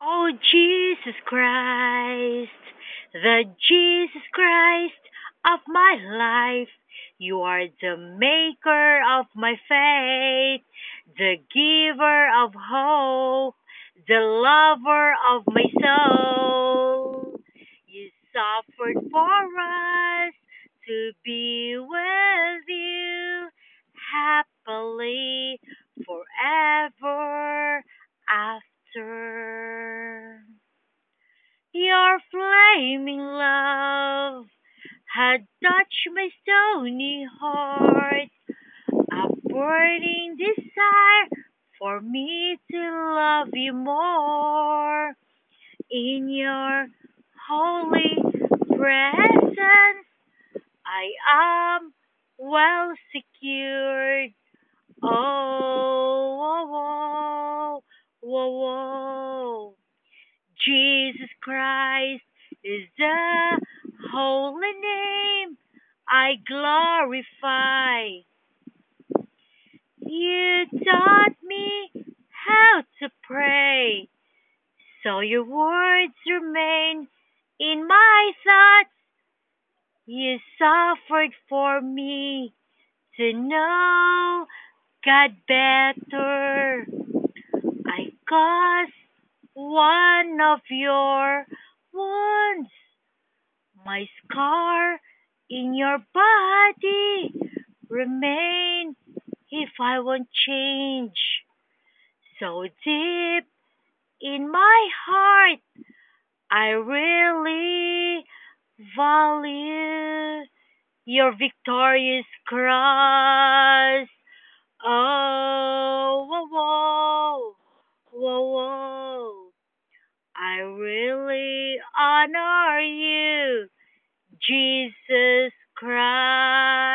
Oh, Jesus Christ, the Jesus Christ of my life. You are the maker of my faith, the giver of hope, the lover of my soul. You suffered for us to be with you happily forever after. Your flaming love had touched my stony heart, a burning desire for me to love you more. In your holy presence, I am well secured. Oh, whoa, whoa, whoa. Jesus Christ is the holy name I glorify. You taught me how to pray, so your words remain in my thoughts. You suffered for me to know God better. I caused one of your wounds, my scar in your body remain if I won't change. So deep in my heart, I really value your victorious cross. Oh, whoa, whoa, whoa, whoa. I really honor you, Jesus Christ.